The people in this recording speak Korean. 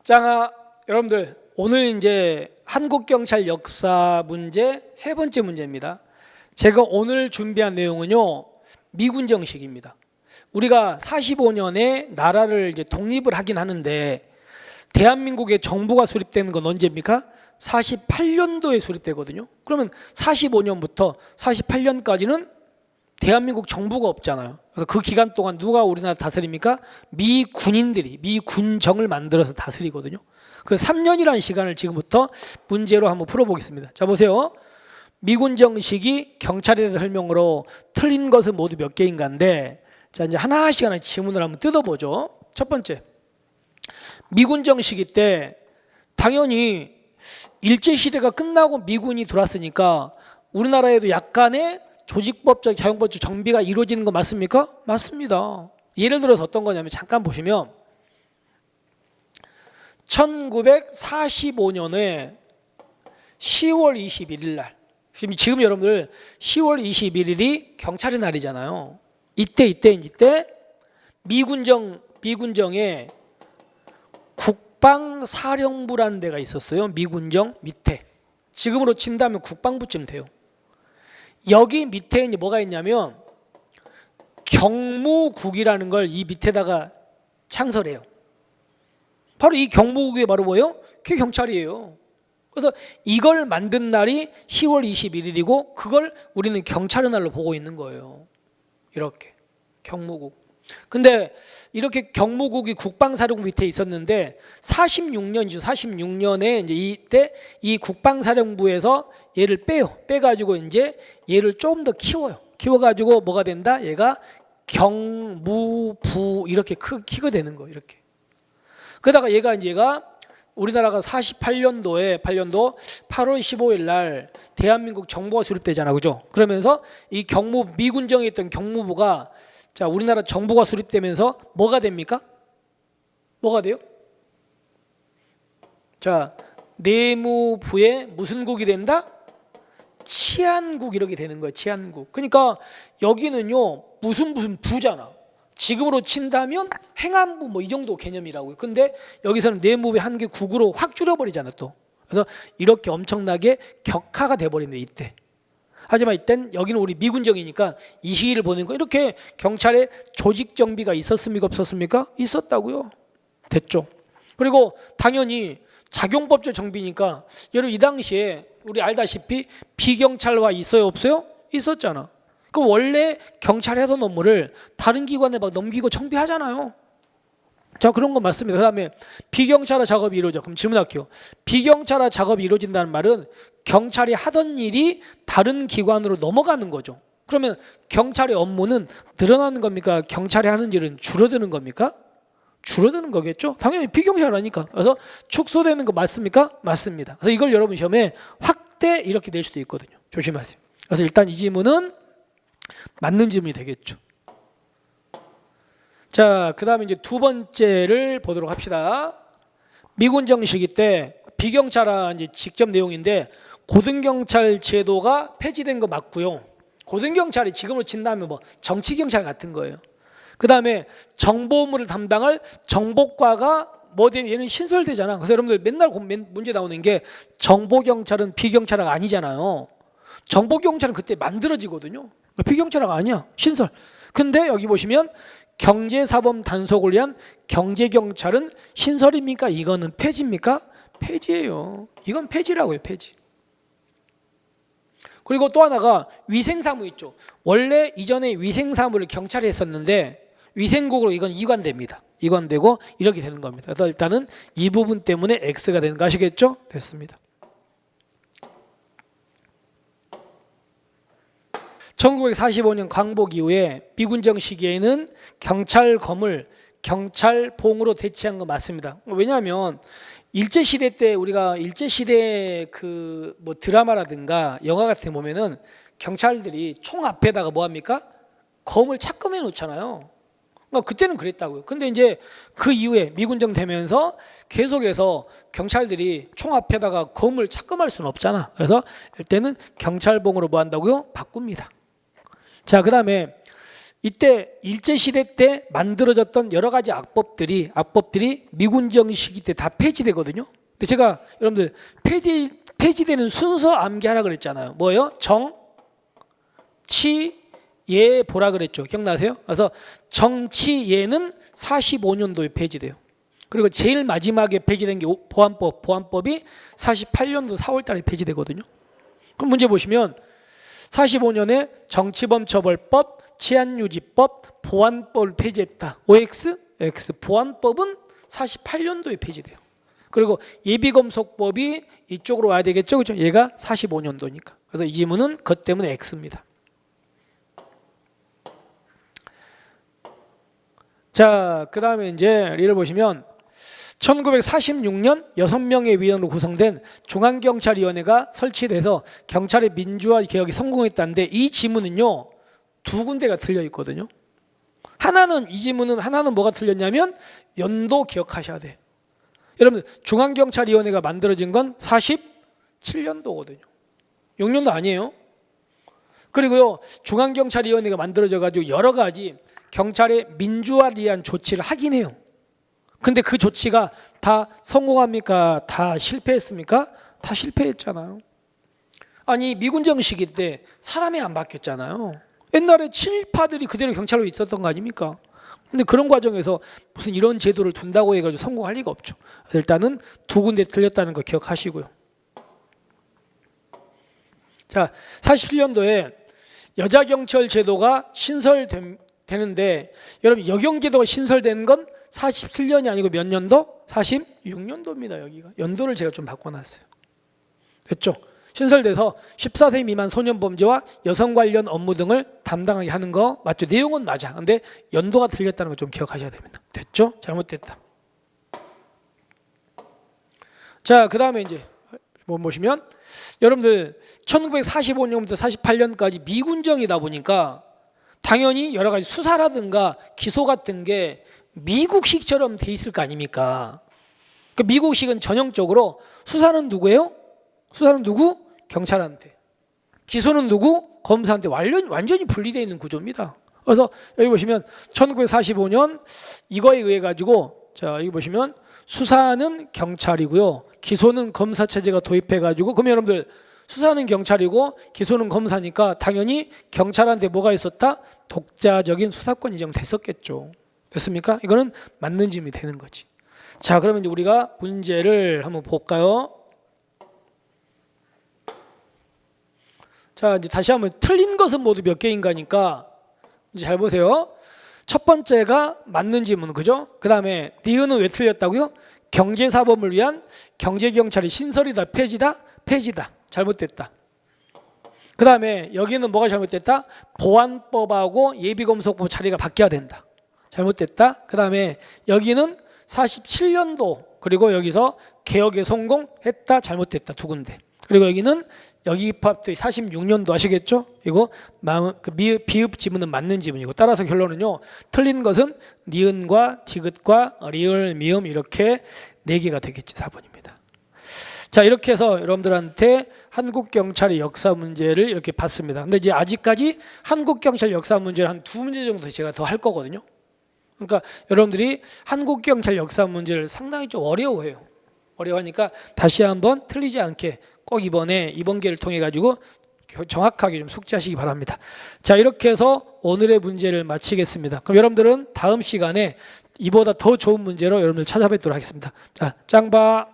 자, 여러분들 오늘 이제 한국경찰 역사 문제 세 번째 문제입니다. 제가 오늘 준비한 내용은요, 미군 정식입니다. 우리가 45년에 나라를 이제 독립을 하긴 하는데 대한민국의 정부가 수립되는 건 언제입니까? 48년도에 수립되거든요. 그러면 45년부터 48년까지는 대한민국 정부가 없잖아요. 그래서 그 기간 동안 누가 우리나라 다스립니까? 미 군인들이, 미 군정을 만들어서 다스리거든요. 그 3년이라는 시간을 지금부터 문제로 한번 풀어보겠습니다. 자, 보세요. 미군 정식이 경찰에 대한 설명으로 틀린 것은 모두 몇 개인가인데, 자, 이제 하나씩 하나 지문을 한번 뜯어보죠. 첫 번째, 미군 정식이 때 당연히 일제시대가 끝나고 미군이 들어왔으니까 우리나라에도 약간의 조직법적, 자용법적 정비가 이루어지는 거 맞습니까? 맞습니다. 예를 들어서 어떤 거냐면 잠깐 보시면 1945년에 10월 21일 날, 지금 여러분들 10월 21일이 경찰의 날이잖아요. 이때 미군정에 국방사령부라는 데가 있었어요. 미군정 밑에. 지금으로 친다면 국방부쯤 돼요. 여기 밑에 이제 뭐가 있냐면 경무국이라는 걸 이 밑에다가 창설해요. 바로 이 경무국이 바로 뭐예요? 그게 경찰이에요. 그래서 이걸 만든 날이 10월 21일이고 그걸 우리는 경찰의 날로 보고 있는 거예요. 이렇게 경무국. 근데 이렇게 경무국이 국방사령부 밑에 있었는데 46년이죠. 46년에 이제 이때 이 국방사령부에서 얘를 빼가지고 이제 얘를 좀 더 키워가지고 뭐가 된다? 얘가 경무부 이렇게 키가 되는 거예요. 이렇게. 그러다가 얘가 우리나라가 48년도 8월 15일 날 대한민국 정부가 수립되잖아, 그죠? 그러면서 이 미군정에 있던 경무부가 자, 우리나라 정부가 수립되면서 뭐가 됩니까? 뭐가 돼요? 자, 내무부에 무슨 국이 된다? 치안국 이렇게 되는 거예요. 치안국. 그러니까 여기는요 무슨 부잖아. 지금으로 친다면 행안부 뭐 이 정도 개념이라고요. 근데 여기서는 내무부의 한 개 국으로 확 줄여버리잖아 또. 그래서 이렇게 엄청나게 격화가 돼버린대 이때. 하지만 이땐 여기는 우리 미군정이니까 이 시기를 보는 거 이렇게 경찰의 조직 정비가 있었습니까? 없었습니까? 있었다고요. 됐죠. 그리고 당연히 작용법적 정비니까 여러분 이 당시에 우리 알다시피 비경찰화 있어요? 없어요? 있었잖아. 그럼 원래 경찰이 하던 업무를 다른 기관에 막 넘기고 정비하잖아요. 자, 그런 거 맞습니다. 그 다음에 비경찰화 작업이 이루어져. 그럼 질문할게요. 비경찰화 작업이 이루어진다는 말은 경찰이 하던 일이 다른 기관으로 넘어가는 거죠. 그러면 경찰의 업무는 늘어나는 겁니까? 경찰이 하는 일은 줄어드는 겁니까? 줄어드는 거겠죠. 당연히 비경찰하니까. 그래서 축소되는 거 맞습니까? 맞습니다. 그래서 이걸 여러분 시험에 확대 이렇게 낼 수도 있거든요. 조심하세요. 그래서 일단 이 질문은 맞는 질문이 되겠죠. 자, 그 다음에 이제 두 번째를 보도록 합시다. 미군 정식이 때 비경찰화 이제 직접 내용인데 고등경찰 제도가 폐지된 거 맞고요. 고등경찰이 지금으로 친다면 뭐 정치경찰 같은 거예요. 그 다음에 정보업무를 담당할 정보과가 뭐 되면 얘는 신설되잖아. 그래서 여러분들 맨날 문제 나오는 게 정보경찰은 비경찰화가 아니잖아요. 정보경찰은 그때 만들어지거든요. 비경찰화가 아니야. 신설. 근데 여기 보시면 경제사범 단속을 위한 경제경찰은 신설입니까? 이거는 폐지입니까? 폐지예요. 이건 폐지라고요. 폐지. 그리고 또 하나가 위생사무 있죠. 원래 이전에 위생사무를 경찰이 했었는데 위생국으로 이건 이관됩니다. 이관되고 이렇게 되는 겁니다. 그래서 일단은 이 부분 때문에 X가 되는 거 아시겠죠? 됐습니다. 1945년 광복 이후에 미군정 시기에는 경찰검을 경찰봉으로 대체한 거 맞습니다. 왜냐하면 일제시대 때 우리가 일제시대 그 뭐 드라마라든가 영화 같은 데 보면은 경찰들이 총 앞에다가 뭐 합니까? 검을 착금해 놓잖아요. 그러니까 그때는 그랬다고요. 근데 이제 그 이후에 미군정 되면서 계속해서 경찰들이 총 앞에다가 검을 착금할 수는 없잖아. 그래서 이때는 경찰봉으로 뭐 한다고요? 바꿉니다. 자, 그 다음에 이때 일제시대 때 만들어졌던 여러 가지 악법들이 미군정 시기 때 다 폐지되거든요. 근데 제가 여러분들 폐지되는 순서 암기하라 그랬잖아요. 뭐예요? 정, 치, 예 보라 그랬죠. 기억나세요? 그래서 정, 치, 예는 45년도에 폐지돼요. 그리고 제일 마지막에 폐지된 게 보안법이 48년도 4월 달에 폐지되거든요. 그럼 문제 보시면 45년에 정치범처벌법, 치안유지법, 보안법을 폐지했다. OX, X. 보안법은 48년도에 폐지돼요. 그리고 예비검속법이 이쪽으로 와야 되겠죠. 그렇죠? 얘가 45년도니까. 그래서 이 지문은 그것 때문에 X입니다. 자, 그 다음에 이제 리를 보시면 1946년 6명의 위원으로 구성된 중앙경찰위원회가 설치돼서 경찰의 민주화 개혁이 성공했다는데 이 지문은요 두 군데가 틀려 있거든요. 이 지문은 하나는 뭐가 틀렸냐면 연도 기억하셔야 돼. 여러분 중앙경찰위원회가 만들어진 건 47년도거든요. 6년도 아니에요. 그리고요 중앙경찰위원회가 만들어져 가지고 여러 가지 경찰의 민주화를 위한 조치를 하긴 해요. 근데 그 조치가 다 성공합니까? 다 실패했습니까? 다 실패했잖아요. 아니 미군정 시기 때 사람이 안 바뀌었잖아요. 옛날에 친일파들이 그대로 경찰로 있었던 거 아닙니까? 근데 그런 과정에서 무슨 이런 제도를 둔다고 해가지고 성공할 리가 없죠. 일단은 두 군데 틀렸다는 거 기억하시고요. 자, 47년도에 여자경찰 제도가 신설되는데 여러분 여경제도가 신설된 건 47년이 아니고 몇 년도? 46년도입니다. 여기가 연도를 제가 좀 바꿔놨어요. 됐죠? 신설돼서 14세 미만 소년 범죄와 여성 관련 업무 등을 담당하게 하는 거 맞죠? 내용은 맞아. 근데 연도가 틀렸다는 거 좀 기억하셔야 됩니다. 됐죠? 잘못됐다. 자, 그 다음에 이제 뭐 보시면 여러분들 1945년부터 48년까지 미군정이다 보니까 당연히 여러 가지 수사라든가 기소 같은 게 미국식처럼 돼 있을 거 아닙니까? 그 미국식은 전형적으로 수사는 누구예요? 수사는 누구? 경찰한테. 기소는 누구? 검사한테. 완전히 분리되어 있는 구조입니다. 그래서 여기 보시면 1945년 이거에 의해 가지고 자 여기 보시면 수사는 경찰이고요. 기소는 검사 체제가 도입해 가지고 그러면 여러분들 수사는 경찰이고 기소는 검사니까 당연히 경찰한테 뭐가 있었다? 독자적인 수사권 인정됐었겠죠. 됐습니까? 이거는 맞는 질문이 되는 거지. 자, 그러면 이제 우리가 문제를 한번 볼까요? 자, 이제 다시 한번 틀린 것은 모두 몇 개인가니까 이제 잘 보세요. 첫 번째가 맞는 질문, 그죠? 그 다음에 니은은 왜 틀렸다고요? 경제사범을 위한 경제경찰이 신설이다, 폐지다? 폐지다. 잘못됐다. 그 다음에 여기는 뭐가 잘못됐다? 보안법하고 예비검속법 자리가 바뀌어야 된다. 잘못됐다. 그 다음에 여기는 47년도 그리고 여기서 개혁에 성공했다. 잘못됐다. 두 군데. 그리고 여기는 여기 파트 46년도 아시겠죠? 이거 비읍 지문은 맞는 지문이고 따라서 결론은요. 틀린 것은 니은과 디귿과 리을, 미음 이렇게 4개가 되겠지. 4번입니다. 자, 이렇게 해서 여러분들한테 한국경찰의 역사 문제를 이렇게 봤습니다. 근데 이제 아직까지 한국경찰 역사 문제를 한 2문제 정도 제가 더 할 거거든요. 그러니까 여러분들이 한국경찰 역사 문제를 상당히 좀 어려워하니까 다시 한번 틀리지 않게 꼭 이번 기회를 통해 가지고 정확하게 좀 숙지하시기 바랍니다. 자, 이렇게 해서 오늘의 문제를 마치겠습니다. 그럼 여러분들은 다음 시간에 이보다 더 좋은 문제로 여러분들 찾아뵙도록 하겠습니다. 자, 짱바.